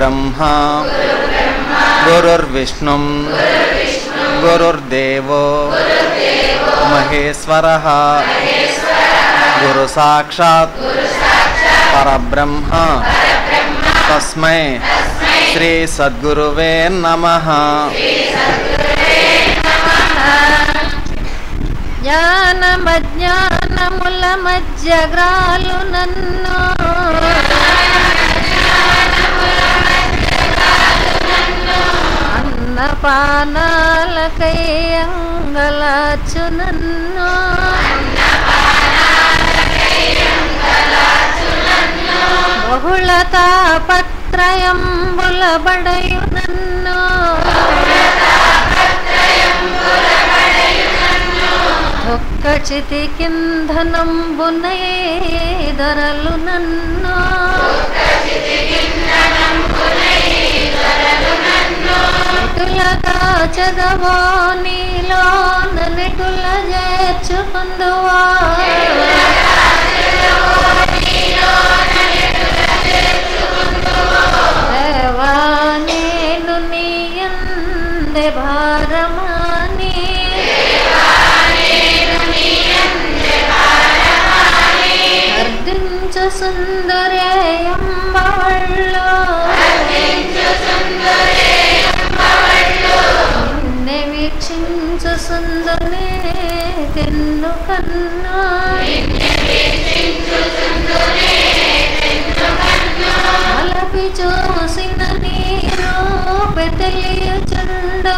గురుర్బ్రహ్మా గురుర్విష్ణుం గురుర్దేవో మహేశ్వరః గురు సాక్షాత్ పరబ్రహ్మ తస్మై శ్రీ సద్గురువే నమః. జ్ఞానమజ్ఞానముల మధ్యగ్రాలు నన్ను అన్నపానాలకై అంగలాచు నన్ను బహుళ తాపత్రయంబుల బడయు నన్ను ఒక్క చితి కింధనంబునై ధరలు నన్ను ఎటులగా చదవో నీలో నటుల చేర్చుకుందువా దేవా నేను నీ యందే భారమాని అర్దించు సుందరేయంబవళ్ళు నిన్నే వీక్షించు సుందరే తెన్ను కన్నా అలపి చూసిన నీరు పెతలియుచుండు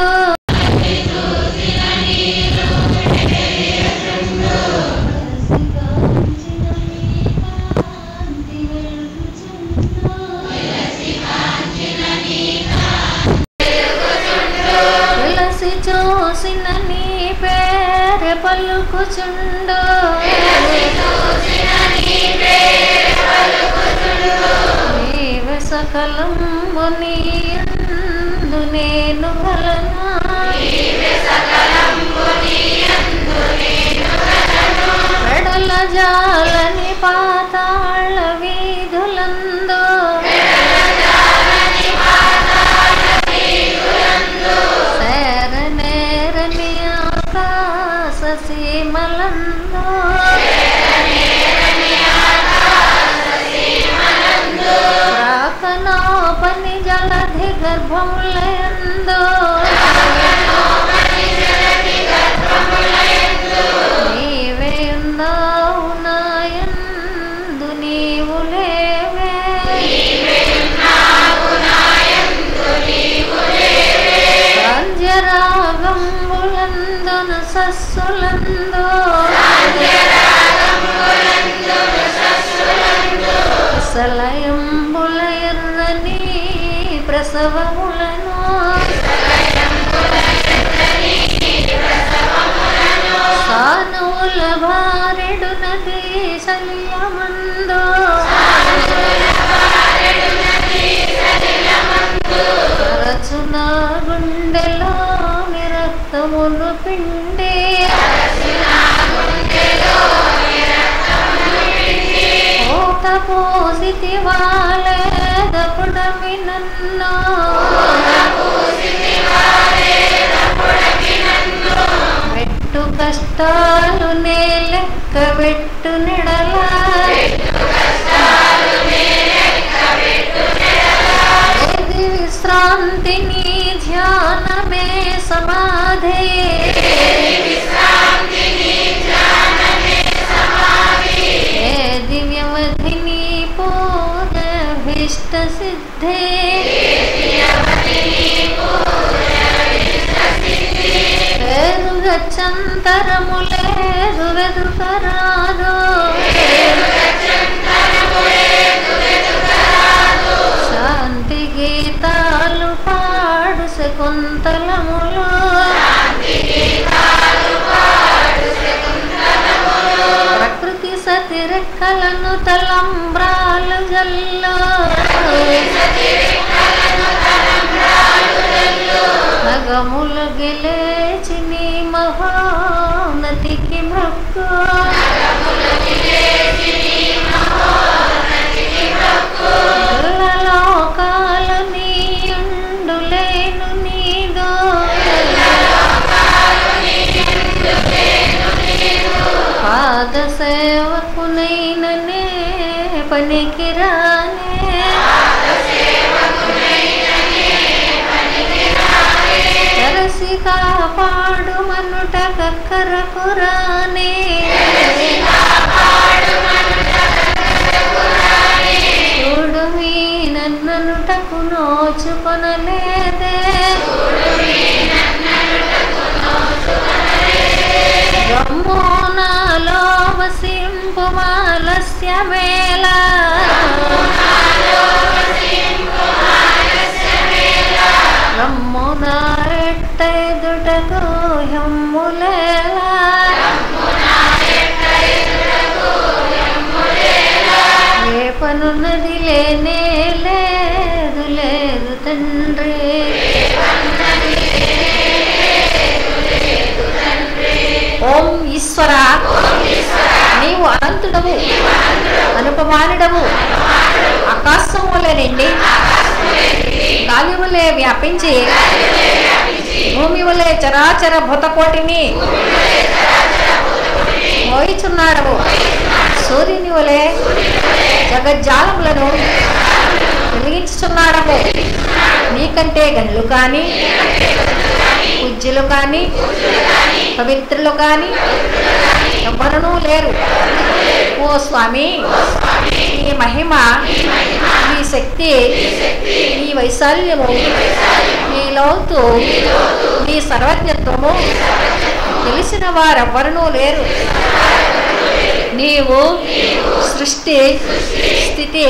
తులసి చూసిన నీ పేరు పలుకుచుండు నీవే సకలంబు నీయందు నేను గలనా వెడల జాలని పాతాళ వీధులందు శరణేరని ఆకాశ సీమలందు ప్రాకనోపని జలధి గర్భములయందు నీవే ఉన్నావు నాయందు నీవు లేవే సాంధ్యరాగంబులందున సస్సులందు సలయంబుల ఎర్రని ప్రసవములను సానువుల భారెడు నది శల్యమందు రచున గుండెలో రక్తమును పిండి ఓత పోసితి వాలేదపుడమి నన్ను పెట్టు కష్టాలు నే లెక్క పెట్టు నెడల ఏది విశ్రాంతి నీ ధ్యానమే సమాధి ఏది వ్యవధి నీ పూజ భీష్ట సిద్ధి గచ్చంతరము లేదు వెదుకరాదు శాంతి గీతాలు పాడు శకుంతలములు ప్రకృతి సతి రెక్కలను తలంబ్రాలు జల్లు నగములు గెలేచి నీ మహోన్నతికి మొక్కు లోకాలని పాద సేవకునైననే పనికిరానే తెరసి కాపాడు మనుట కక్కరకురానే చూడు మీ నన్ననుటకు నోచుకొనలేదే బ్రహ్మోనాలో వసింపు మాలస్యమేళ బ్రహ్మున ఎట్టెదుటకు హెమ్ములేలా ఏ పనున్నది లేనే లేదు లేదు తండ్రి ఓం ఈశ్వర నీవు అనంతుడవు అనుపమానుడవు ఆకాశం వలె నిండి గాలి వలె వ్యాపించి భూమి వలె చరాచర భూతకోటిని మోయిచున్నాడవు సూర్యుని వలె జగజ్జాలములను వెలిగించుచున్నాడవు నీకంటే గనులు కానీ పూజ్యులు కానీ పవిత్రులు కానీ ఎవరూ లేరు ఓ స్వామి నీ మహిమ నీ శక్తి నీ వైశాల్యము నీ లోతు నీ సర్వజ్ఞత్వము తెలిసిన వారెవ్వరూ లేరు నీవు సృష్టి స్థితి